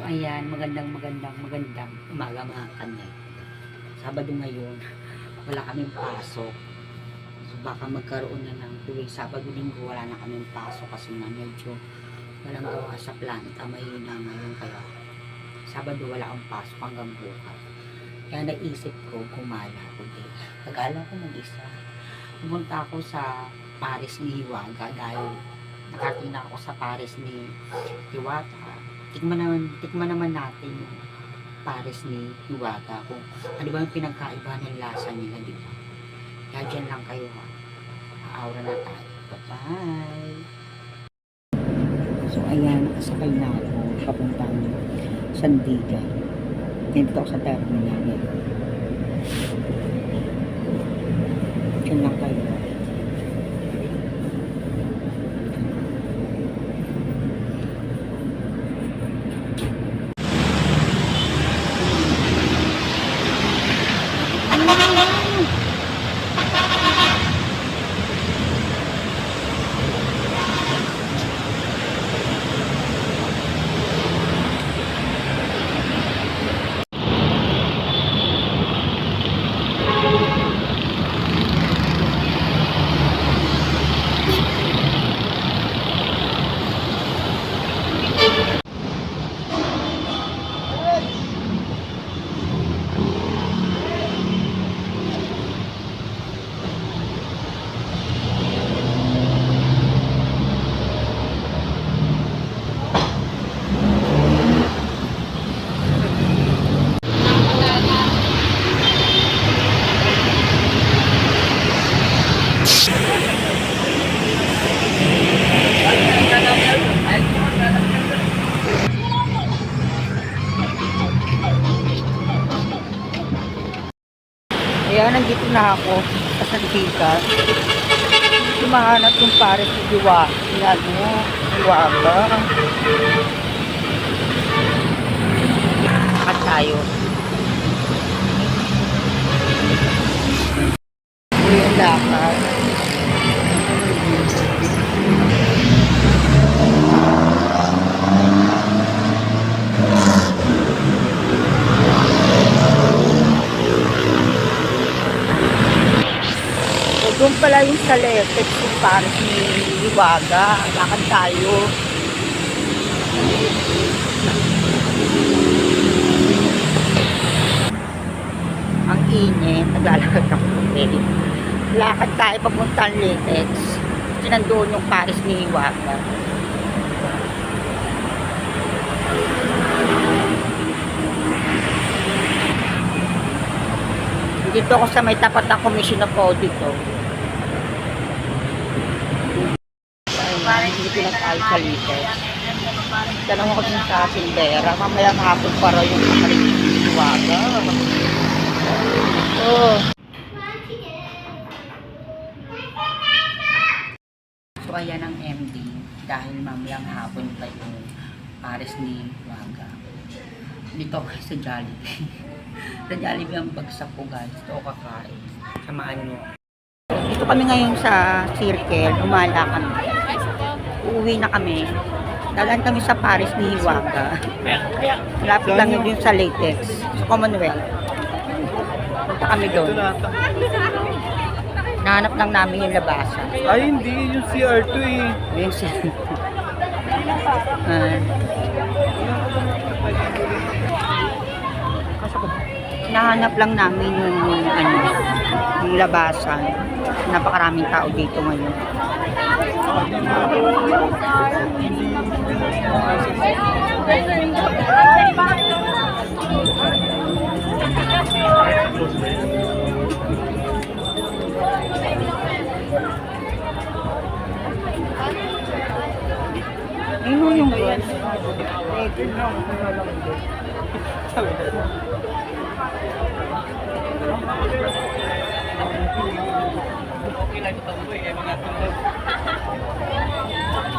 Ayan, magandang umaga mga kanay. Sabado ngayon, wala kaming pasok. So baka magkaroon na ng tuwing Sabado Linggo wala na kaming pasok kasi nga medyo walang gawa sa planta, mahina ngayon kaya Sabado wala akong pasok hanggang bukas. Kaya naisip ko gumala today. Nag-ala ko mag-isa. Pumunta ako sa Paris ni Hiwaga dahil nakarating na ako sa Paris ni Hiwaga. Tikman naman natin yung Paris ni Hiwaga kung ano ba yung pinagkaiba ng lasa nila, di ba? Kaya dyan lang kayo ha. Aura na tayo. Bye-bye! So ayan, nakasakay na ako papuntang Sandigan. Nandito ako sa terminal. Dyan lang kayo. Ayan, nandito na ako sa Sandigan. Sumahanap yung Paris ni Hiwaga. At tayo. Yung lakad. Doon pala yung sa Letex yung Paris ni Hiwaga. Lakad tayo. Ang init. Naglalakad ako. Lakad tayo papuntang Letex. Kasi nandoon yung Paris ni Hiwaga. Dito ako sa may tapat ng Commission of Audit. Dito na tayo sa Letex. Tanong ako din sa Sindera. Mamayang hapon para yung Paris ni Hiwaga. Oh. So ayan ang MD. Dahil mamayang hapon pa yung Paris ni Hiwaga. Dito ako sa Jollibee. Sa Jollibee ang bagsak ko guys. Ito ako kakain. Samaan nyo. Dito kami ngayon sa Circle. Umala kami. Uuwi na kami. Dalan kami sa Paris ni Hiwaga. Lapit lang yun sa Letex. Sa Commonwealth. Punta kami doon. Nahanap lang namin yung labasan. Ay hindi. Yung CR2 eh. Yung CR2. Nahanap lang namin yung labasan. Napakaraming tao dito ngayon. Ano yung buwan? Okay lang ito po eh, mga tulog.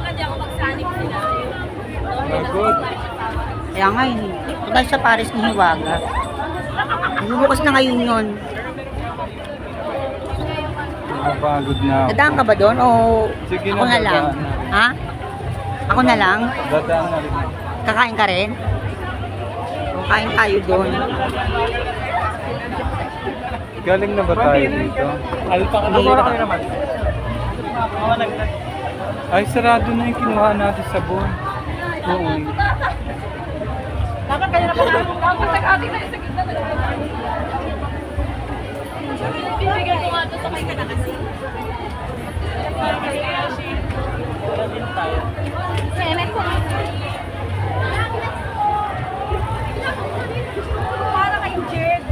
Hindi ako magsanik sila. Good. Kaya nga yun. Dahil sa Paris ni Hiwaga. Bubukas na ngayon yun. Napagod na ako. Dadaan ka ba doon o Sige ako na lang? dadaan na rin. Ha? Ako na lang? Dadaan na rin. Kakain ka rin? Dadaan na rin. Kakain ka rin? Kain tayo doon. Galing na ba tayo dito? Alpa ka naman. Ay, sarado na yung kinuha natin sa buwan. Oo. Dapat kaya na pala ako nag-ating na isa kita na. Pinibigyan ko nga ito sa kay ka na kasi. Semen ko nga. Para kay Jed.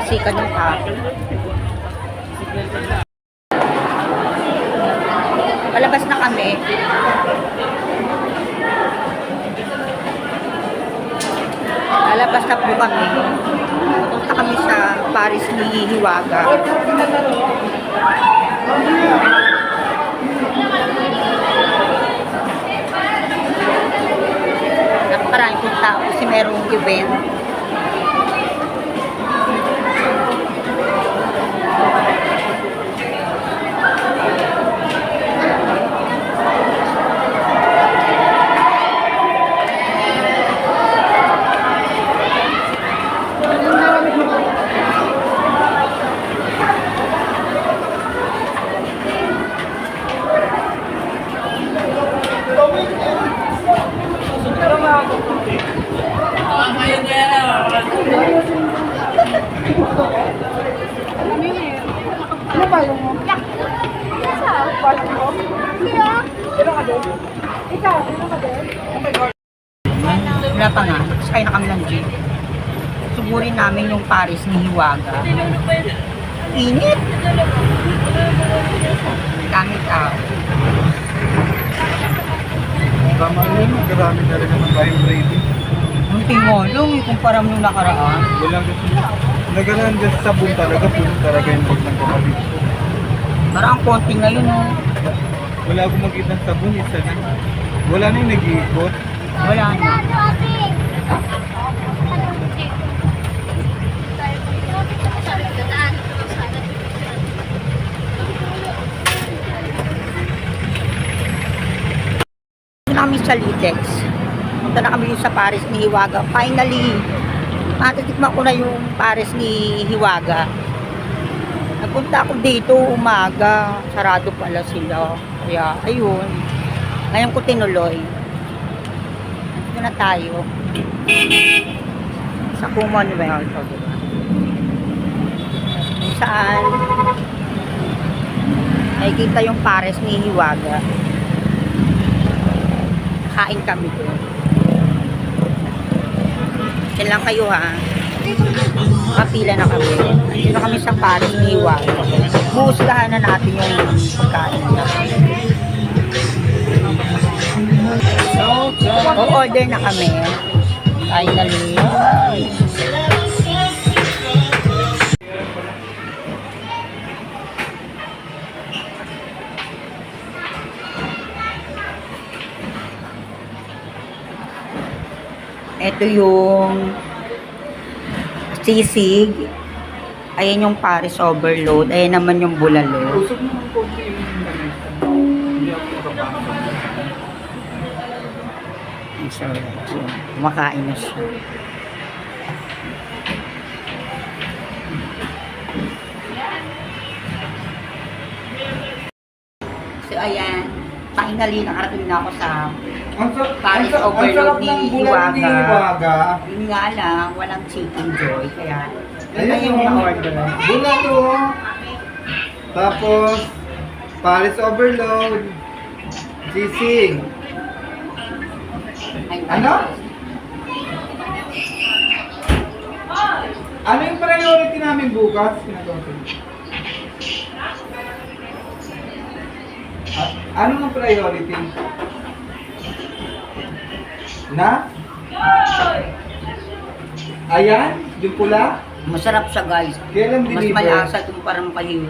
Sikan yung kape. Palabas na kami. Lalabas na po kami. Punta kami sa Paris ni Hiwaga. Napakaraming pong tao kasi merong event. Ano ba yung mo? Sa party mo? Kaya? Pero ka din? Ikaw, ano ka din? Wala pa nga. Sakay na kami ng jeep. Suburin namin yung Paris ni Hiwaga. Init! Dami tao. Tama yun, marami na rin naman tayong trading. Ang tingolong, ikumpara mo nung nakaraan. Wala kasi. Nagalaan dyan sa sabon talaga, puno talaga yung loob ng kapatid ko. Parang konti ngayon, oh. Wala akong makita ng sabon, isa na. Wala na yung nag-iikot. Wala na. Punta na kami sa Litex. Punta na kami sa Paris ni Hiwaga. Finally, matitikman ko na yung Paris ni Hiwaga. Nagpunta ako dito umaga. Sarado pala sila. Kaya, ayun. Ngayon ko tinuloy. Dito na tayo. Sa Commonwealth. O, diba? Kung saan nakikita yung Paris ni Hiwaga. Kain kami doon. Yan lang kayo ha. Kapila na kami. Dito kami sa Paris ni Hiwaga. Buhuslahan na natin yung pagkain natin. O-order na kami. Finally. Ito yung sisig. Ayan yung Paris overload. Ayan naman yung bulalo. Usap mo ng konti yung nalista. Hindi ako makapasok. So, kumakain na siya. So, ayan. Finally, nakarating na ako sa Paris overload ni Hiwaga. Yun nga lang, walang chicken joy. Kaya, yun na yung na-order. Bulalo. Tapos, Paris overload. Sisig. Ano? Ano yung priority namin bukas? Ano ang priority? Na? Ayan? Yung pula? Masarap siya, guys. Kailan Mas deliver? malasa itong parang kayo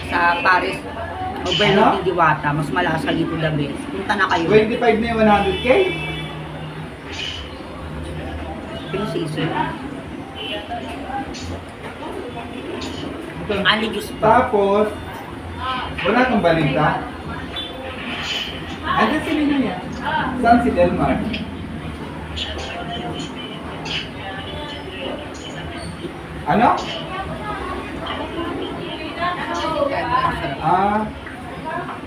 sa Paris overload ni Diwata. Mas malasa dito the best. Punta na kayo. 25 na yung 100K? Yung sisig. Ito. Ali juice pa. Tapos, wala kang balita? Andiyan si Nino yan. Saan si Delmar? Ano? Ah,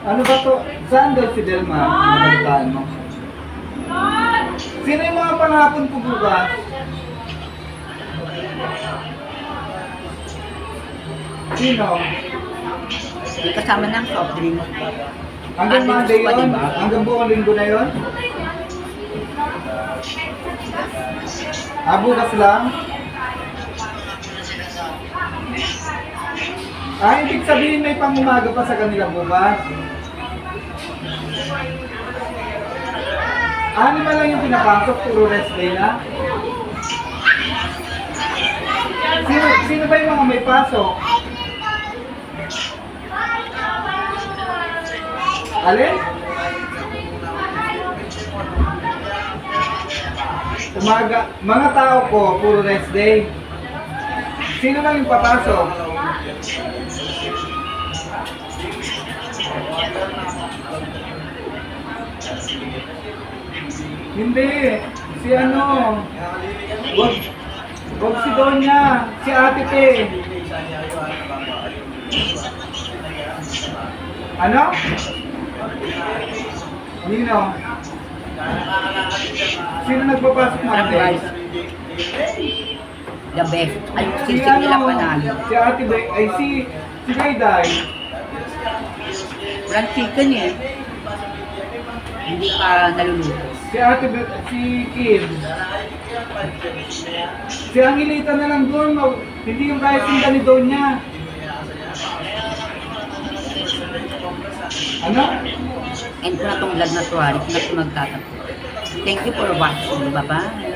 ano ba to? Saan daw si Delmar? Nabalitaan mo? Sino yung mga panghapon ko bukas? Sino? May kasama ng soft drink. Hanggang Ali Monday juice pa, yun? diba? Hanggang buong linggo na yun? Ah, bukas lang? Ah, ibig sabihin may pangumaga pa sa kanila bukas? Ah, lima lang yung pinapasok, puro rest day na? Sino ba yung mga may pasok? Alin? Umaga, mga tao ko, puro rest day. Sino lang yung papasok? Hindi, si ano, wag si Donya, si Ate Pe. Ano? Nino? Sino nagpapasok Sarap Monday? guys. The best. Ay, Si sisig nila ano, panalo. si Ate Be, ay si Dayday. Walang chicken eh. Hindi pa naluluto. Si Ate Be, si Kim. Si Angelita na lang doon, hindi yung kaya sinda ni Donya. Ano? And kung na tong vlog na to, halit na ito magtatapos. Thank you for watching. Bye-bye.